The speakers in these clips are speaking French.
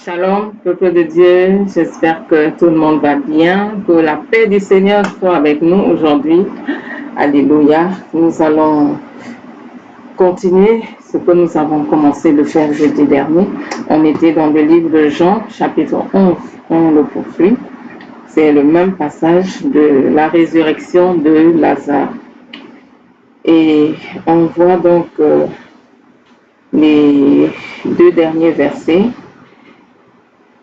Shalom, peuple de Dieu, j'espère que tout le monde va bien, que la paix du Seigneur soit avec nous aujourd'hui. Alléluia. Nous allons continuer ce que nous avons commencé de faire jeudi dernier. On était dans le livre de Jean, chapitre 11, on le poursuit. C'est le même passage de la résurrection de Lazare. Et on voit donc les deux derniers versets.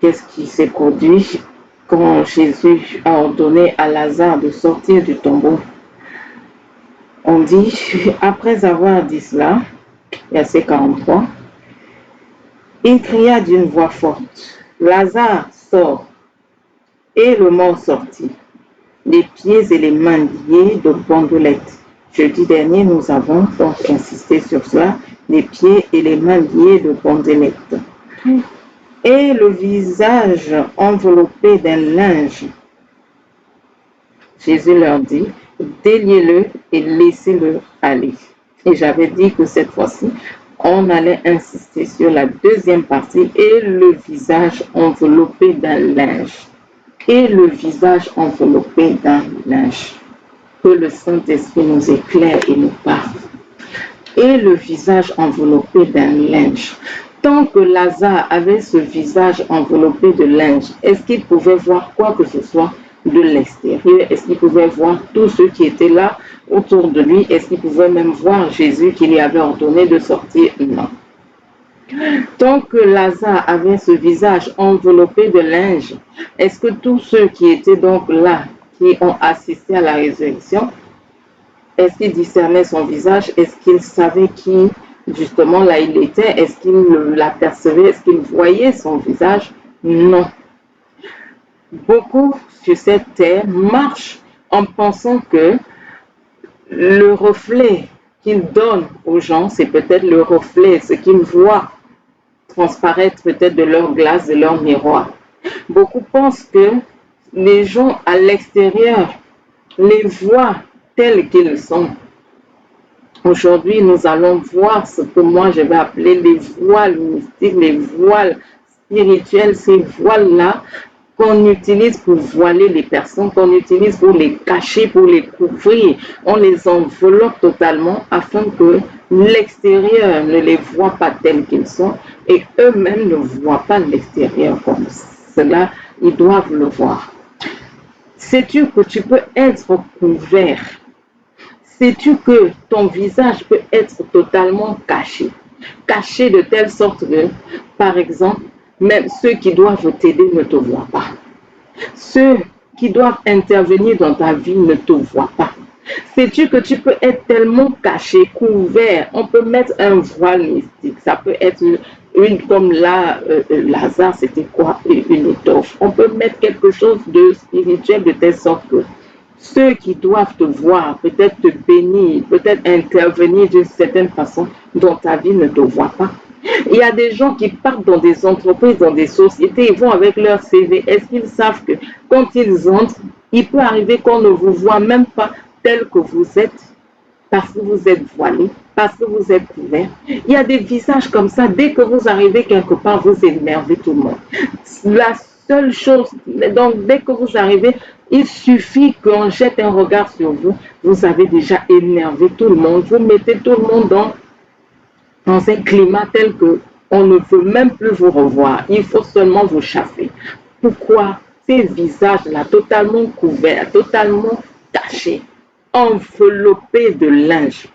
Qu'est-ce qui s'est produit quand Jésus a ordonné à Lazare de sortir du tombeau? On dit, après avoir dit cela, verset 43, il cria d'une voix forte, Lazare, sort. Et le mort sortit, les pieds et les mains liés de bandelettes. Jeudi dernier, nous avons donc insisté sur cela, les pieds et les mains liés de bandelettes. Et le visage enveloppé d'un linge. Jésus leur dit, déliez-le et laissez-le aller. Et j'avais dit que cette fois-ci, on allait insister sur la deuxième partie et le visage enveloppé d'un linge. Et le visage enveloppé d'un linge. Que le Saint-Esprit nous éclaire et nous parle. Et le visage enveloppé d'un linge. Tant que Lazare avait ce visage enveloppé de linge, est-ce qu'il pouvait voir quoi que ce soit de l'extérieur? Est-ce qu'il pouvait voir tous ceux qui étaient là autour de lui? Est-ce qu'il pouvait même voir Jésus qui lui avait ordonné de sortir? Non. Tant que Lazare avait ce visage enveloppé de linge, est-ce que tous ceux qui étaient donc là, qui ont assisté à la résurrection, est-ce qu'ils discernaient son visage? Est-ce qu'ils savaient qui, justement, là il était? Est-ce qu'ils l'apercevaient? Est-ce qu'ils voyaient son visage? Non. Beaucoup sur cette terre marchent en pensant que le reflet qu'ils donnent aux gens, c'est peut-être le reflet, ce qu'ils voient transparaître peut-être de leur glace, de leur miroir. Beaucoup pensent que les gens à l'extérieur les voient tels qu'ils sont. Aujourd'hui, nous allons voir ce que moi je vais appeler les voiles mystiques, les voiles spirituels, ces voiles-là qu'on utilise pour voiler les personnes, qu'on utilise pour les cacher, pour les couvrir. On les enveloppe totalement afin que l'extérieur ne les voit pas tels qu'ils sont et eux-mêmes ne voient pas l'extérieur comme cela. Ils doivent le voir. Sais-tu que tu peux être couvert? Sais-tu que ton visage peut être totalement caché? Caché de telle sorte que, par exemple, même ceux qui doivent t'aider ne te voient pas. Ceux qui doivent intervenir dans ta vie ne te voient pas. Sais-tu que tu peux être tellement caché, couvert? On peut mettre un voile mystique. Ça peut être une comme là, Lazare, c'était quoi? Une étoffe. On peut mettre quelque chose de spirituel de telle sorte que ceux qui doivent te voir, peut-être te bénir, peut-être intervenir d'une certaine façon dont ta vie ne te voit pas. Il y a des gens qui partent dans des entreprises, dans des sociétés, ils vont avec leur CV. Est-ce qu'ils savent que quand ils entrent, il peut arriver qu'on ne vous voit même pas tel que vous êtes, parce que vous êtes voilé, parce que vous êtes couvert. Il y a des visages comme ça, dès que vous arrivez quelque part, vous énervez tout le monde. La seule chose, donc dès que vous arrivez, il suffit qu'on jette un regard sur vous, vous avez déjà énervé tout le monde, vous mettez tout le monde dans un climat tel que on ne peut même plus vous revoir, il faut seulement vous chasser. Pourquoi? Ces visages-là, totalement couverts, totalement cachés, enveloppés de linge.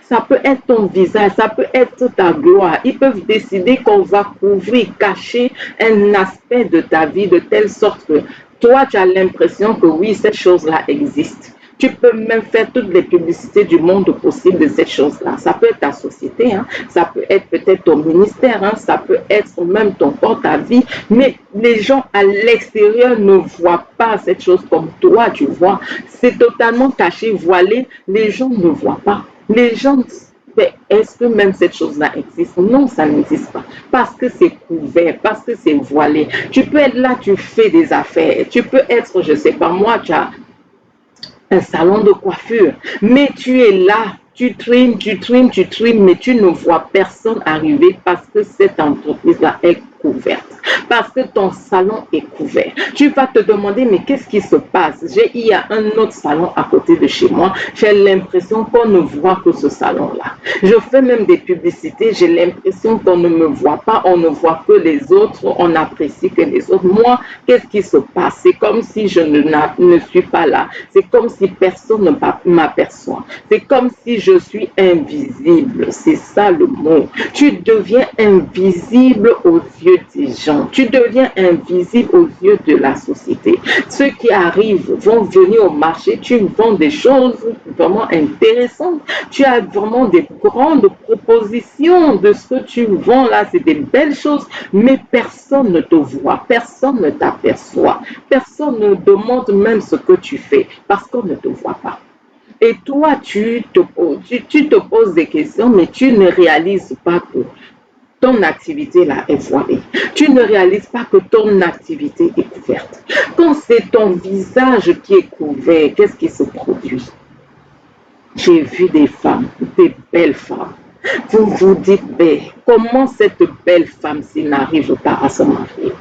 Ça peut être ton visage, ça peut être ta gloire. Ils peuvent décider qu'on va couvrir, cacher un aspect de ta vie de telle sorte que toi, tu as l'impression que oui, cette chose-là existe. Tu peux même faire toutes les publicités du monde possible de cette chose-là. Ça peut être ta société, hein? Ça peut être peut-être ton ministère, hein? Ça peut être même ton corps, ta vie. Mais les gens à l'extérieur ne voient pas cette chose comme toi, tu vois. C'est totalement caché, voilé. Les gens ne voient pas. Les gens, est-ce que même cette chose-là existe? Non, ça n'existe pas. Parce que c'est couvert, parce que c'est voilé. Tu peux être là, tu fais des affaires. Tu peux être, je ne sais pas moi, tu as un salon de coiffure. Mais tu es là, tu trimes, mais tu ne vois personne arriver parce que cette entreprise-là est couverte. Parce que ton salon est couvert. Tu vas te demander, mais qu'est-ce qui se passe? Il y a un autre salon à côté de chez moi. J'ai l'impression qu'on ne voit que ce salon-là. Je fais même des publicités. J'ai l'impression qu'on ne me voit pas. On ne voit que les autres. On n'apprécie que les autres. Moi, qu'est-ce qui se passe? C'est comme si je ne suis pas là. C'est comme si personne ne m'aperçoit. C'est comme si je suis invisible. C'est ça le mot. Tu deviens invisible aux yeux des gens. Tu deviens invisible aux yeux de la société. Ceux qui arrivent vont venir au marché. Tu vends des choses vraiment intéressantes. Tu as vraiment des grandes propositions de ce que tu vends là. C'est des belles choses. Mais personne ne te voit. Personne ne t'aperçoit. Personne ne demande même ce que tu fais parce qu'on ne te voit pas. Et toi, tu te poses des questions, mais tu ne réalises pas que ton activité là est voilée. Tu ne réalises pas que ton activité est couverte. Quand c'est ton visage qui est couvert, qu'est-ce qui se produit? J'ai vu des femmes, des belles femmes. Vous vous dites, mais comment cette belle femme-ci n'arrive pas à se marier?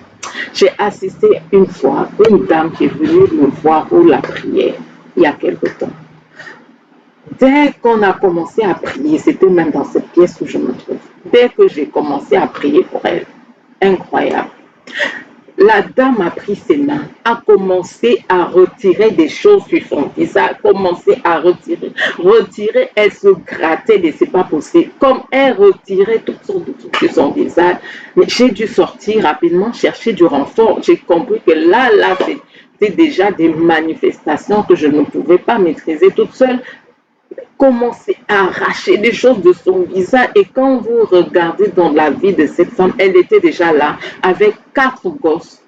J'ai assisté une fois à une dame qui est venue me voir pour la prière il y a quelque temps. Dès qu'on a commencé à prier, c'était même dans cette pièce où je me trouve, dès que j'ai commencé à prier pour elle, incroyable. La dame a pris ses mains, a commencé à retirer des choses sur son visage, a commencé à retirer, elle se grattait, mais c'est pas possible. Comme elle retirait toutes sortes de trucs sur son visage, mais j'ai dû sortir rapidement, chercher du renfort. J'ai compris que là, c'était déjà des manifestations que je ne pouvais pas maîtriser toute seule. Commencer à arracher des choses de son visage. Et quand vous regardez dans la vie de cette femme, elle était déjà là avec 4 gosses,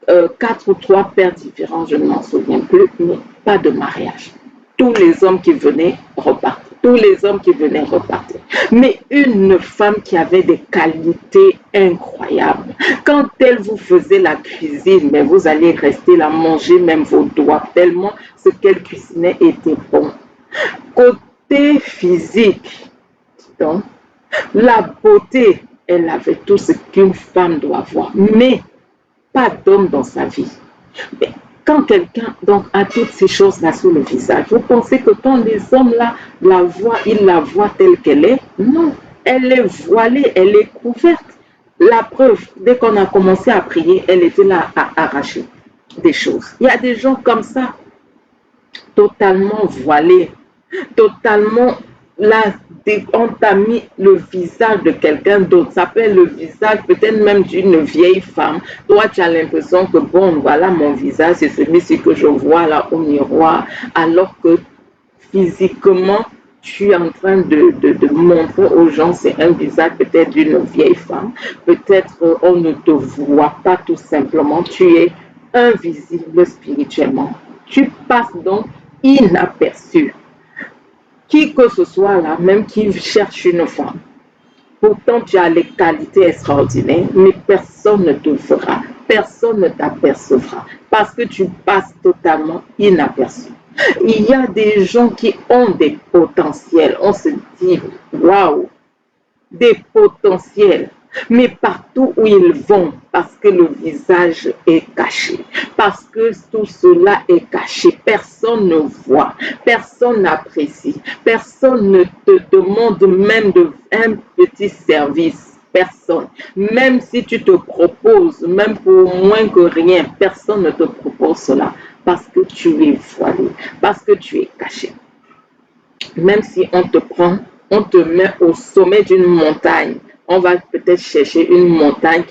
4 ou 3 pères différents, je ne m'en souviens plus, mais pas de mariage. Tous les hommes qui venaient repartaient. Tous les hommes qui venaient repartaient. Mais une femme qui avait des qualités incroyables. Quand elle vous faisait la cuisine, mais vous allez rester là, manger même vos doigts, tellement ce qu'elle cuisinait était bon. Côté physique, donc, la beauté, elle avait tout ce qu'une femme doit avoir, mais pas d'homme dans sa vie. Mais quand quelqu'un donc a toutes ces choses-là sur le visage, vous pensez que quand les hommes-là la voient, ils la voient telle qu'elle est? Non, elle est voilée, elle est couverte. La preuve, dès qu'on a commencé à prier, elle était là à arracher des choses. Il y a des gens comme ça, totalement voilés, totalement là, on t'a mis le visage de quelqu'un d'autre. Ça peut être le visage peut-être même d'une vieille femme. Toi, tu as l'impression que bon, voilà mon visage, c'est celui-ci que je vois là au miroir, alors que physiquement, tu es en train de montrer aux gens, c'est un visage peut-être d'une vieille femme. Peut-être on ne te voit pas tout simplement. Tu es invisible spirituellement. Tu passes donc inaperçu. Qui que ce soit là, même qui cherche une femme, pourtant tu as les qualités extraordinaires, mais personne ne te verra, personne ne t'apercevra, parce que tu passes totalement inaperçu. Il y a des gens qui ont des potentiels, on se dit, waouh, des potentiels. Mais partout où ils vont, parce que le visage est caché, parce que tout cela est caché, personne ne voit, personne n'apprécie, personne ne te demande même un petit service, personne. Même si tu te proposes, même pour moins que rien, personne ne te propose cela, parce que tu es voilé, parce que tu es caché. Même si on te prend, on te met au sommet d'une montagne, on va peut-être chercher une montagne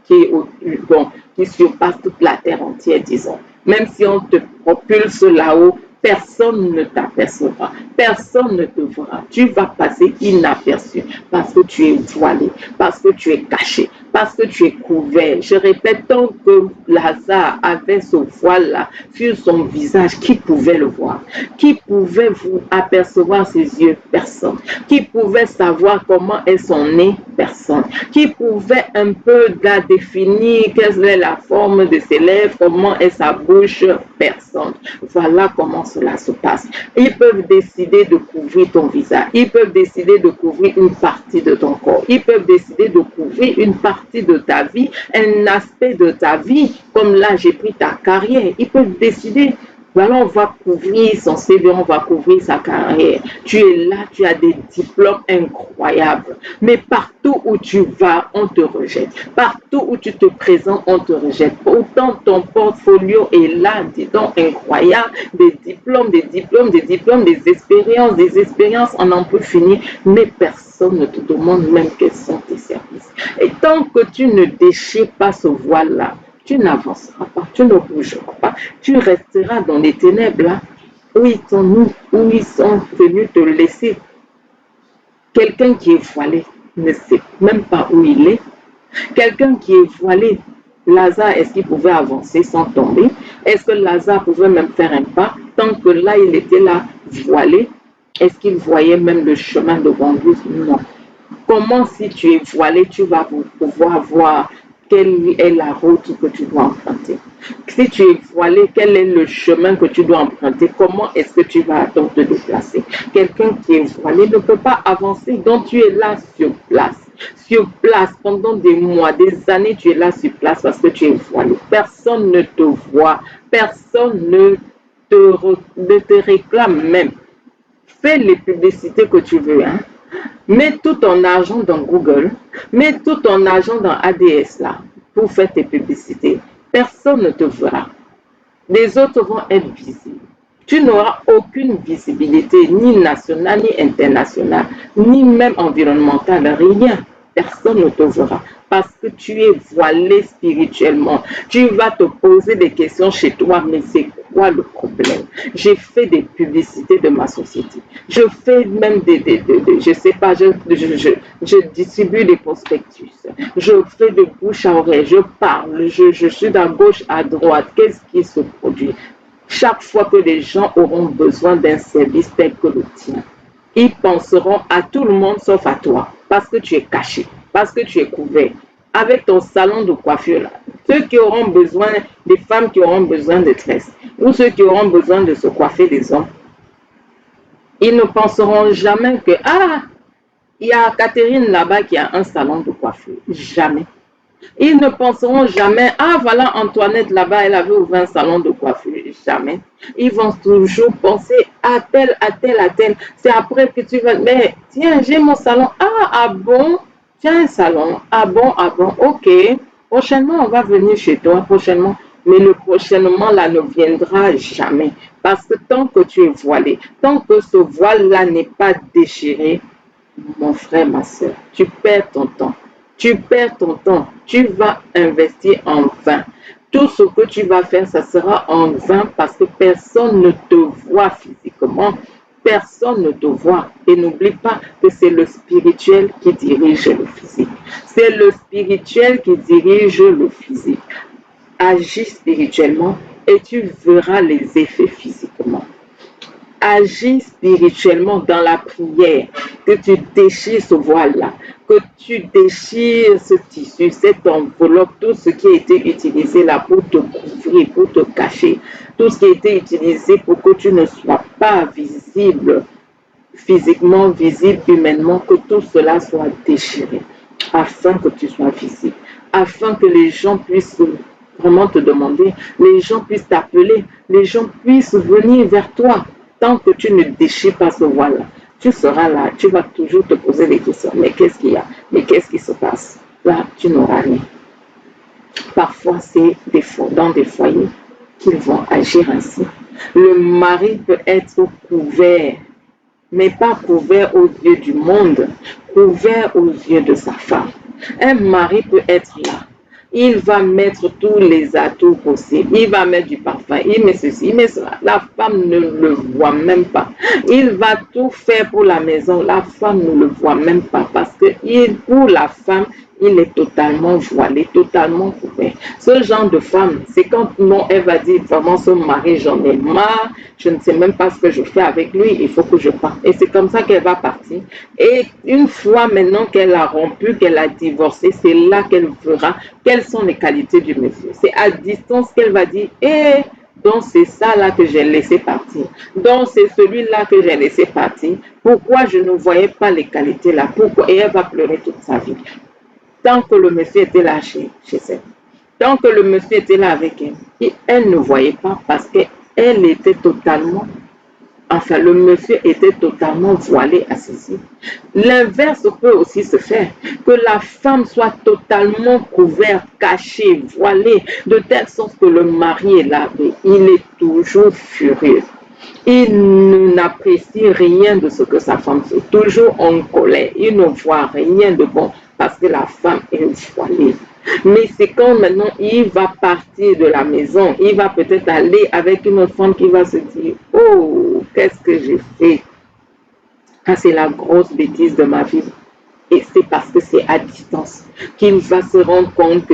qui surpasse toute la terre entière, disons. Même si on te propulse là-haut, personne ne t'apercevra, personne ne te verra. Tu vas passer inaperçu parce que tu es voilé, parce que tu es caché, parce que tu es couvert. Je répète, tant que Lazare avait ce voile-là sur son visage, qui pouvait le voir? Qui pouvait vous apercevoir ses yeux? Personne. Qui pouvait savoir comment est son nez? Personne. Qui pouvait un peu la définir, quelle est la forme de ses lèvres, comment est sa bouche? Personne. Voilà comment cela se passe. Ils peuvent décider de couvrir ton visage. Ils peuvent décider de couvrir une partie de ton corps. Ils peuvent décider de couvrir une partie partie de ta vie, un aspect de ta vie, comme là j'ai pris ta carrière. Ils peuvent décider, voilà, on va couvrir son CV, on va couvrir sa carrière. Tu es là, tu as des diplômes incroyables. Mais partout où tu vas, on te rejette. Partout où tu te présentes, on te rejette. Autant ton portfolio est là, dis donc, incroyable. Des diplômes, des diplômes, des diplômes, des expériences, on n'en peut finir. Mais personne ne te demande même quels sont tes services. Et tant que tu ne déchires pas ce voile-là, tu n'avanceras pas, tu ne bougeras pas, tu resteras dans les ténèbres là, où ils sont venus te laisser. Quelqu'un qui est voilé ne sait même pas où il est. Quelqu'un qui est voilé, Lazare, est-ce qu'il pouvait avancer sans tomber? Est-ce que Lazare pouvait même faire un pas? Tant que là, il était là, voilé, est-ce qu'il voyait même le chemin devant lui? Non. Comment, si tu es voilé, tu vas pouvoir voir quelle est la route que tu dois emprunter? Si tu es voilé, quel est le chemin que tu dois emprunter? Comment est-ce que tu vas donc te déplacer? Quelqu'un qui est voilé ne peut pas avancer, donc tu es là sur place. Sur place, pendant des mois, des années, tu es là sur place parce que tu es voilé. Personne ne te voit, personne ne te réclame même. Fais les publicités que tu veux, hein. Mets tout ton argent dans Google, mets tout ton argent dans ADS là, pour faire tes publicités. Personne ne te verra. Les autres vont être visibles. Tu n'auras aucune visibilité, ni nationale, ni internationale, ni même environnementale, rien. Personne ne te verra parce que tu es voilé spirituellement. Tu vas te poser des questions chez toi, mais c'est quoi le problème? J'ai fait des publicités de ma société. Je fais même je sais pas, je distribue des prospectus. Je fais de bouche à oreille, je parle, je suis de gauche à droite. Qu'est-ce qui se produit? Chaque fois que les gens auront besoin d'un service tel que le tien, ils penseront à tout le monde sauf à toi, parce que tu es caché, parce que tu es couvert, avec ton salon de coiffure là. Ceux qui auront besoin, des femmes qui auront besoin de tresses, ou ceux qui auront besoin de se coiffer des hommes, ils ne penseront jamais que, ah, il y a Catherine là-bas qui a un salon de coiffure. Jamais. Ils ne penseront jamais, ah voilà Antoinette là-bas, elle avait ouvert un salon de coiffure. Jamais. Ils vont toujours penser à tel, à tel, à tel. C'est après que tu vas, mais tiens, j'ai mon salon. Ah bon, tiens un salon. Ah bon, ok. Prochainement, on va venir chez toi, prochainement. Mais le prochainement là ne viendra jamais. Parce que tant que tu es voilé, tant que ce voile-là n'est pas déchiré, mon frère, ma soeur, tu perds ton temps. Tu perds ton temps. Tu vas investir en vain. Tout ce que tu vas faire, ça sera en vain parce que personne ne te voit physiquement. Personne ne te voit. Et n'oublie pas que c'est le spirituel qui dirige le physique. C'est le spirituel qui dirige le physique. Agis spirituellement et tu verras les effets physiquement. Agis spirituellement dans la prière, que tu déchires ce voile-là, que tu déchires ce tissu, cette enveloppe, tout ce qui a été utilisé là pour te couvrir, pour te cacher, tout ce qui a été utilisé pour que tu ne sois pas visible, physiquement visible, humainement, que tout cela soit déchiré, afin que tu sois visible, afin que les gens puissent vraiment te demander, les gens puissent t'appeler, les gens puissent venir vers toi. Tant que tu ne déchires pas ce voile-là, tu seras là, tu vas toujours te poser des questions. Mais qu'est-ce qu'il y a? Mais qu'est-ce qui se passe? Là, tu n'auras rien. Parfois, c'est dans des foyers qu'ils vont agir ainsi. Le mari peut être couvert, mais pas couvert aux yeux du monde, couvert aux yeux de sa femme. Un mari peut être là. Il va mettre tous les atouts possibles. Il va mettre du parfum, il met ceci, il met cela. La femme ne le voit même pas. Il va tout faire pour la maison. La femme ne le voit même pas parce que pour la femme, il est totalement voilé, totalement couvert. Ce genre de femme, c'est quand non, elle va dire vraiment ce mari, j'en ai marre, je ne sais même pas ce que je fais avec lui, il faut que je parte. Et c'est comme ça qu'elle va partir. Et une fois maintenant qu'elle a rompu, qu'elle a divorcé, c'est là qu'elle verra quelles sont les qualités du monsieur. C'est à distance qu'elle va dire, donc c'est ça là que j'ai laissé partir. Donc c'est celui-là que j'ai laissé partir. Pourquoi je ne voyais pas les qualités là? Pourquoi? Et elle va pleurer toute sa vie. Tant que le monsieur était là chez elle, tant que le monsieur était là avec elle, et elle ne voyait pas parce qu'elle était totalement, enfin le monsieur était totalement voilé à ses yeux. L'inverse peut aussi se faire, que la femme soit totalement couverte, cachée, voilée, de telle sorte que le mari est là, et il est toujours furieux. Il n'apprécie rien de ce que sa femme fait, toujours en colère. Il ne voit rien de bon parce que la femme est voilée. Mais c'est quand maintenant il va partir de la maison, il va peut-être aller avec une autre femme qui va se dire, oh, qu'est-ce que j'ai fait? Ah, c'est la grosse bêtise de ma vie. Et c'est parce que c'est à distance qu'il va se rendre compte que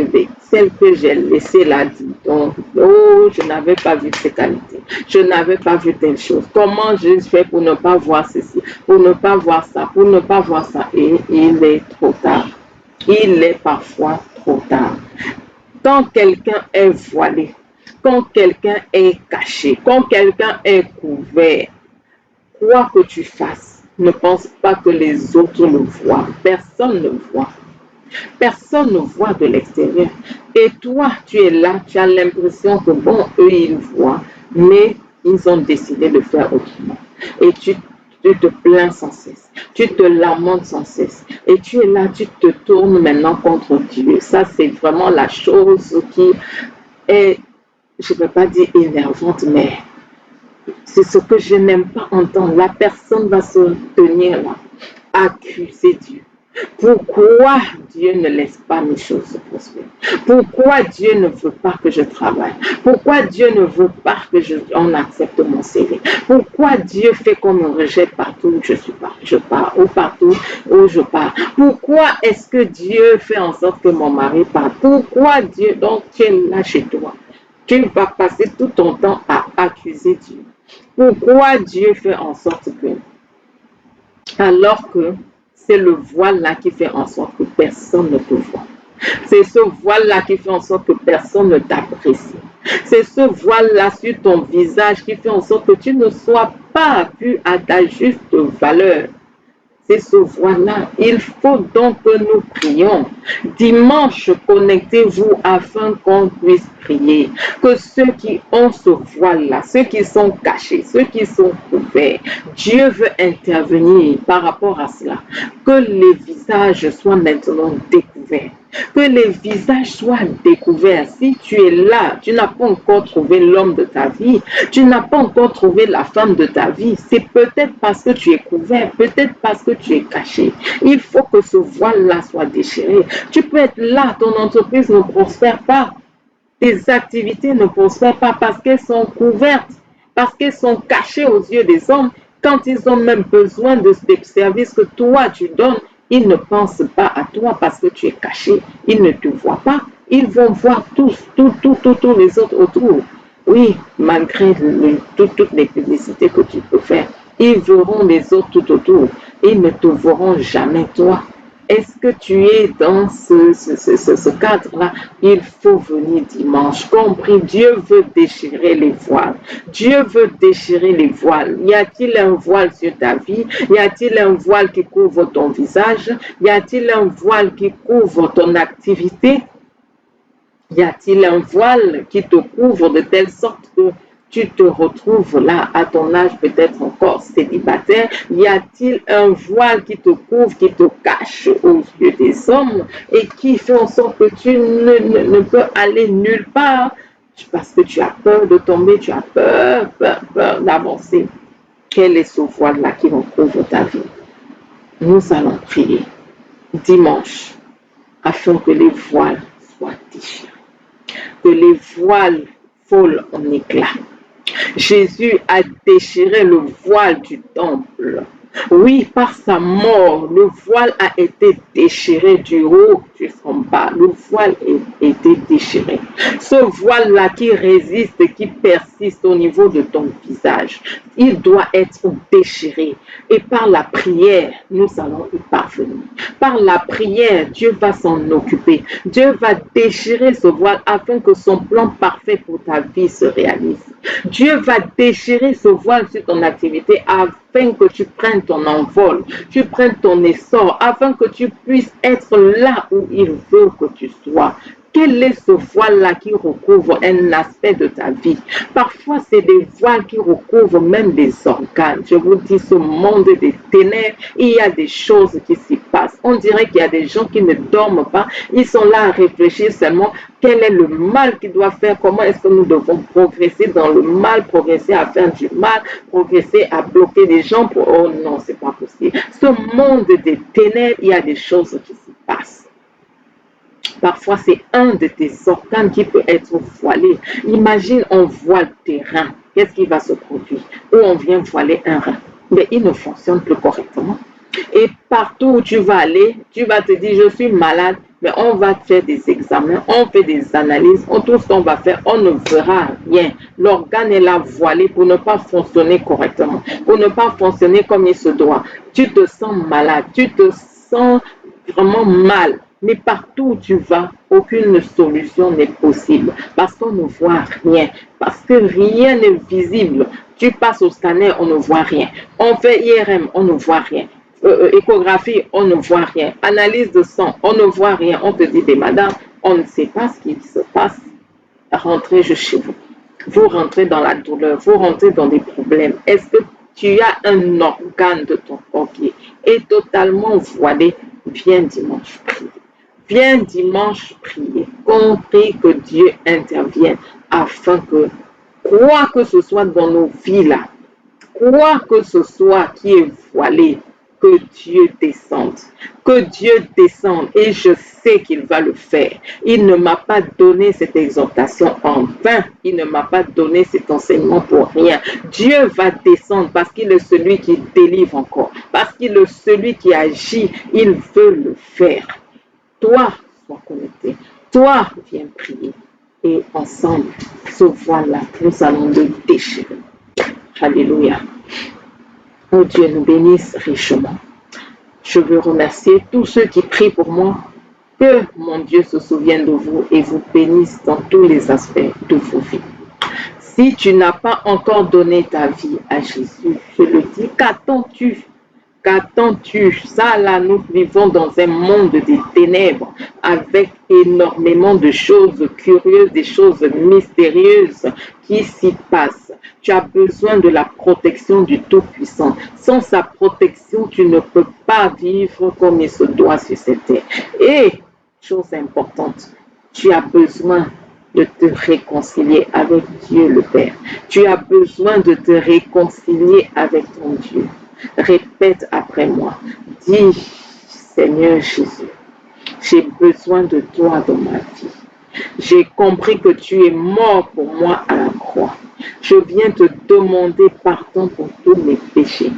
celle que j'ai laissée là, dit donc, oh, je n'avais pas vu ses qualités, je n'avais pas vu telle chose. Comment je fais pour ne pas voir ceci, pour ne pas voir ça, pour ne pas voir ça? Et il est trop tard. Il est parfois trop tard. Quand quelqu'un est voilé, quand quelqu'un est caché, quand quelqu'un est couvert, quoi que tu fasses, ne pense pas que les autres le voient. Personne ne voit. Personne ne voit de l'extérieur. Et toi, tu es là, tu as l'impression que bon, eux, ils voient, mais ils ont décidé de faire autrement. Et tu te plains sans cesse. Tu te lamentes sans cesse. Et tu es là, tu te tournes maintenant contre Dieu. Ça, c'est vraiment la chose qui est, je ne peux pas dire énervante, mais c'est ce que je n'aime pas entendre. La personne va se tenir là, accuser Dieu. Pourquoi Dieu ne laisse pas mes choses se prospérer? Pourquoi Dieu ne veut pas que je travaille? Pourquoi Dieu ne veut pas que on accepte mon CV? Pourquoi Dieu fait qu'on me rejette partout où je pars, ou partout où je pars? Pourquoi est-ce que Dieu fait en sorte que mon mari parte? Pourquoi Dieu, donc tu es là chez toi? Tu vas passer tout ton temps à accuser Dieu. Pourquoi Dieu fait en sorte que, alors que c'est le voile-là qui fait en sorte que personne ne te voit. C'est ce voile-là qui fait en sorte que personne ne t'apprécie. C'est ce voile-là sur ton visage qui fait en sorte que tu ne sois pas vu à ta juste valeur. C'est ce voile-là. Il faut donc que nous prions. Dimanche, connectez-vous afin qu'on puisse prier. Que ceux qui ont ce voile-là, ceux qui sont cachés, ceux qui sont couverts, Dieu veut intervenir par rapport à cela. Que les visages soient maintenant découverts. Que les visages soient découverts. Si tu es là, tu n'as pas encore trouvé l'homme de ta vie, tu n'as pas encore trouvé la femme de ta vie, c'est peut-être parce que tu es couvert, peut-être parce que tu es caché. Il faut que ce voile-là soit déchiré. Tu peux être là, ton entreprise ne prospère pas, tes activités ne prospèrent pas parce qu'elles sont couvertes, parce qu'elles sont cachées aux yeux des hommes. Quand ils ont même besoin de ces services que toi tu donnes, ils ne pensent pas à toi parce que tu es caché. Ils ne te voient pas. Ils vont voir tous les autres autour. Oui, malgré toutes les publicités que tu peux faire, ils verront les autres tout autour. Ils ne te verront jamais toi. Est-ce que tu es dans ce cadre-là? Il faut venir dimanche. Compris, Dieu veut déchirer les voiles. Dieu veut déchirer les voiles. Y a-t-il un voile sur ta vie? Y a-t-il un voile qui couvre ton visage? Y a-t-il un voile qui couvre ton activité? Y a-t-il un voile qui te couvre de telle sorte que tu te retrouves là à ton âge peut-être encore célibataire? Y a-t-il un voile qui te couvre, qui te cache aux yeux des hommes et qui fait en sorte que tu ne peux aller nulle part parce que tu as peur de tomber, tu as peur d'avancer? Quel est ce voile-là qui recouvre ta vie? Nous allons prier dimanche afin que les voiles soient déchirés, que les voiles volent en éclats. Jésus a déchiré le voile du temple. Oui, par sa mort, le voile a été déchiré du haut jusqu'en bas. Le voile a été déchiré. Ce voile-là qui résiste, qui persiste au niveau de ton visage, il doit être déchiré. Et par la prière, nous allons y parvenir. Par la prière, Dieu va s'en occuper. Dieu va déchirer ce voile afin que son plan parfait pour ta vie se réalise. Dieu va déchirer ce voile sur ton activité afin afin que tu prennes ton envol, tu prennes ton essor, afin que tu puisses être là où il veut que tu sois. Quel est ce voile-là qui recouvre un aspect de ta vie? Parfois, c'est des voiles qui recouvrent même des organes. Je vous dis, ce monde des ténèbres, il y a des choses qui s'y passent. On dirait qu'il y a des gens qui ne dorment pas. Ils sont là à réfléchir seulement quel est le mal qu'ils doivent faire, comment est-ce que nous devons progresser dans le mal, progresser à faire du mal, progresser à bloquer des gens. Oh non, c'est pas possible. Ce monde des ténèbres, il y a des choses qui s'y passent. Parfois, c'est un de tes organes qui peut être voilé. Imagine, on voile tes reins. Qu'est-ce qui va se produire? Ou on vient voiler un rein. Mais il ne fonctionne plus correctement. Et partout où tu vas aller, tu vas te dire, je suis malade, mais on va faire des examens, on fait des analyses, tout ce qu'on va faire, on ne verra rien. L'organe est là voilé pour ne pas fonctionner correctement, pour ne pas fonctionner comme il se doit. Tu te sens malade, tu te sens vraiment mal. Mais partout où tu vas, aucune solution n'est possible parce qu'on ne voit rien, parce que rien n'est visible. Tu passes au scanner, on ne voit rien. On fait IRM, on ne voit rien. Échographie, on ne voit rien. Analyse de sang, on ne voit rien. On te dit, mais madame, on ne sait pas ce qui se passe. Rentrez chez vous. Vous rentrez dans la douleur, vous rentrez dans des problèmes. Est-ce que tu as un organe de ton corps qui est totalement voilé? Viens dimanche prier. Viens dimanche prier. Compris que Dieu intervienne afin que quoi que ce soit dans nos vies là, quoi que ce soit qui est voilé, que Dieu descende. Que Dieu descende. Et je sais qu'il va le faire. Il ne m'a pas donné cette exhortation en vain. Il ne m'a pas donné cet enseignement pour rien. Dieu va descendre parce qu'il est celui qui délivre encore. Parce qu'il est celui qui agit. Il veut le faire. Toi, sois connecté. Toi, viens prier. Et ensemble, ce voile-là, nous allons le déchirer. Alléluia. Oh Dieu nous bénisse richement. Je veux remercier tous ceux qui prient pour moi. Que mon Dieu se souvienne de vous et vous bénisse dans tous les aspects de vos vies. Si tu n'as pas encore donné ta vie à Jésus, je le dis, qu'attends-tu? Qu'attends-tu? Ça là, nous vivons dans un monde des ténèbres avec énormément de choses curieuses, des choses mystérieuses qui s'y passent. Tu as besoin de la protection du Tout-Puissant. Sans sa protection, tu ne peux pas vivre comme il se doit sur cette terre. Et, chose importante, tu as besoin de te réconcilier avec Dieu le Père. Tu as besoin de te réconcilier avec ton Dieu. Répète après moi. Dis, Seigneur Jésus, j'ai besoin de toi dans ma vie. J'ai compris que tu es mort pour moi à la croix. Je viens te demander pardon pour tous mes péchés.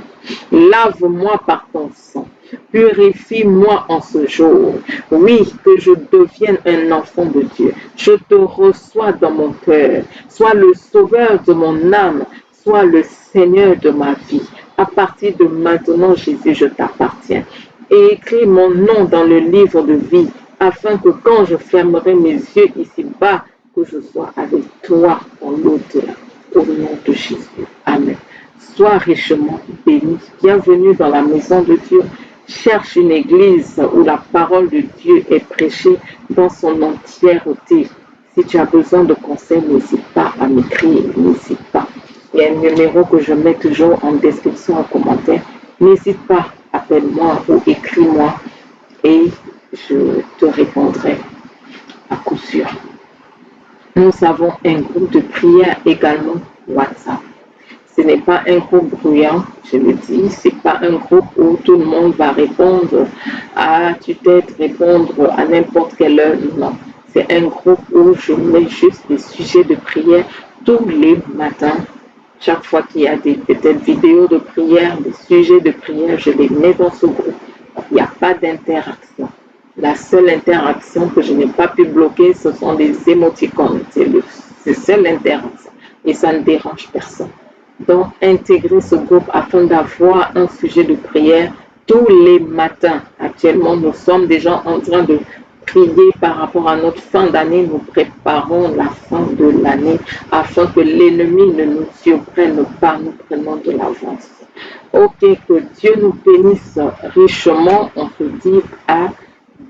Lave-moi par ton sang. Purifie-moi en ce jour. Oui, que je devienne un enfant de Dieu. Je te reçois dans mon cœur. Sois le sauveur de mon âme. Sois le Seigneur de ma vie. À partir de maintenant, Jésus, je t'appartiens. Et écris mon nom dans le livre de vie, afin que quand je fermerai mes yeux ici-bas, que je sois avec toi dans l'au-delà. Au nom de Jésus. Amen. Sois richement béni. Bienvenue dans la maison de Dieu. Cherche une église où la parole de Dieu est prêchée dans son entièreté. Si tu as besoin de conseils, n'hésite pas à m'écrire. N'hésite pas. Il y a un numéro que je mets toujours en description, en commentaire. N'hésite pas, appelle-moi ou écris-moi et je te répondrai à coup sûr. Nous avons un groupe de prière également WhatsApp. Ce n'est pas un groupe bruyant, je le dis, ce n'est pas un groupe où tout le monde va répondre à tue-tête, répondre à n'importe quelle heure. Non, c'est un groupe où je mets juste des sujets de prière tous les matins. Chaque fois qu'il y a des peut-être vidéos de prière, des sujets de prière, je les mets dans ce groupe. Il n'y a pas d'interaction. La seule interaction que je n'ai pas pu bloquer, ce sont les émoticônes. C'est seule interaction. Et ça ne dérange personne. Donc, intégrer ce groupe afin d'avoir un sujet de prière tous les matins. Actuellement, nous sommes déjà en train de prier par rapport à notre fin d'année, nous préparons la fin de l'année afin que l'ennemi ne nous surprenne pas, nous prenons de l'avance. Ok, que Dieu nous bénisse richement. On se dit à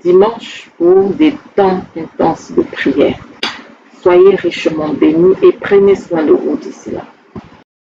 dimanche pour des temps intenses de prière. Soyez richement bénis et prenez soin de vous d'ici là.